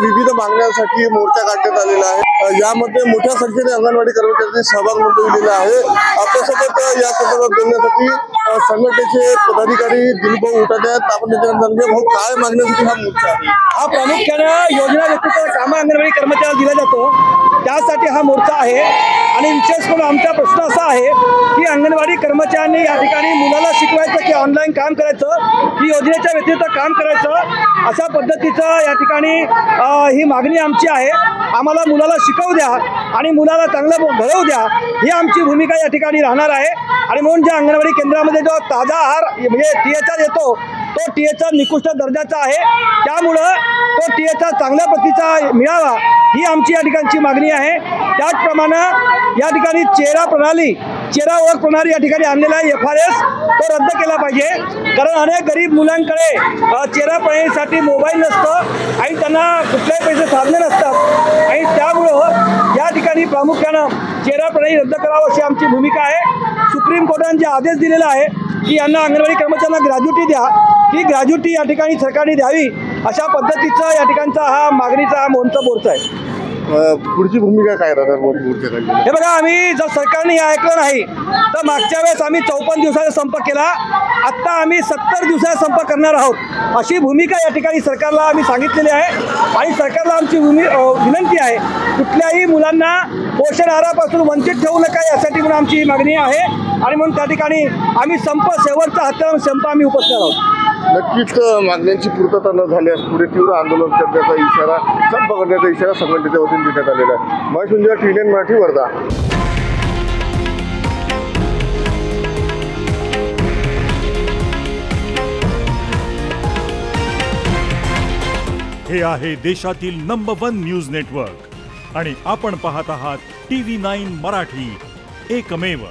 विविध मागण्यांसाठी मोर्चा काढण्यात आलेला आहे। यामध्ये मोठ्या संख्येने अंगणवाडी कर्मचाऱ्यांनी सहभाग नोंदवलेला आहे। आपल्यासोबत या संदर्भात बोलण्यासाठी संघटनेचे पदाधिकारी दिलीपभाऊ उटाटे आहेत। आपण त्यांच्याकडे भाऊ काय मागण्यासाठी हा मोर्चा आहे? हा प्रामुख्याने योजना व्यतिरिक्त काम अंगणवाडी कर्मचाऱ्याला दिला जातो त्यासाठी हा मोर्चा आहे। आणि विशेष करून आमचा प्रश्न असा आहे की अंगणवाडी कर्मचाऱ्यांनी या ठिकाणी मुलाला शिकवायचं की ऑनलाईन काम करायचं की योजनेच्या व्यतिरिक्त काम करायचं अशा पद्धतीचं या ठिकाणी ही मागणी आमची आहे। आम्हाला मुलाला शिकवू द्या आणि मुलाला चांगलं घडवू द्या ही आमची भूमिका या ठिकाणी राहणार आहे। आणि म्हणून ज्या अंगणवाडी केंद्रामध्ये जो ताजा आहार म्हणजे THR येतो तो THR निकृष्ट दर्जाचा आहे, त्यामुळं तो THR चांगल्या प्रतीचा मिळावा ही आमची या ठिकाणची मागणी आहे। त्याचप्रमाणे या ठिकाणी चेहरा ओळख प्रणाली या ठिकाणी आणलेला आहे FRS तो रद्द केला पाहिजे। कारण अनेक गरीब मुलांकडे चेहरा प्रणालीसाठी मोबाईल नसतं आणि त्यांना कुठल्याही पैसे साधने नसतात आणि त्यामुळं या ठिकाणी प्रामुख्यानं चेहरा प्रणाली रद्द करावं अशी आमची भूमिका आहे। सुप्रीम कोर्टाने जे आदेश दिलेला आहे की यांना अंगणवाडी कर्मचाऱ्यांना ग्रॅज्युटी द्या, ही ग्रॅज्युटी या ठिकाणी सरकारने द्यावी अशा पद्धतीचं या ठिकाणचा हा मागणीचा मोर्चा आहे। पुढची भूमिका काय राहणार मोर्चाची? हे बघा, आम्ही जर सरकारने हे ऐकलं नाही तर मागच्या वेळेस आम्ही 54 दिवसाचा संप केला, आत्ता आम्ही 70 दिवसाचा संप करणार आहोत अशी भूमिका या ठिकाणी सरकारला आम्ही सांगितलेली आहे। आणि सरकारला आमची विनंती आहे कुठल्याही मुलांना पोषण आहारापासून वंचित ठेवू नका यासाठी म्हणून आमची मागणी आहे। आणि म्हणून त्या ठिकाणी आम्ही शेवटचा हत्यार संप आम्ही उपस्थित आहोत। नक्कीच मागण्यांची पूर्तता न झाल्यास पुढे तीव्र आंदोलन करण्याचा इशारा, संप करण्याचा इशारा संघटनेच्या वतीने देण्यात आलेला आहे। महेश उंजळ, TVN मराठी, वर्धा। हे आहे देशातील नंबर 1 न्यूज नेटवर्क आणि आपण पाहत आहात TV9 मराठी, एकमेव।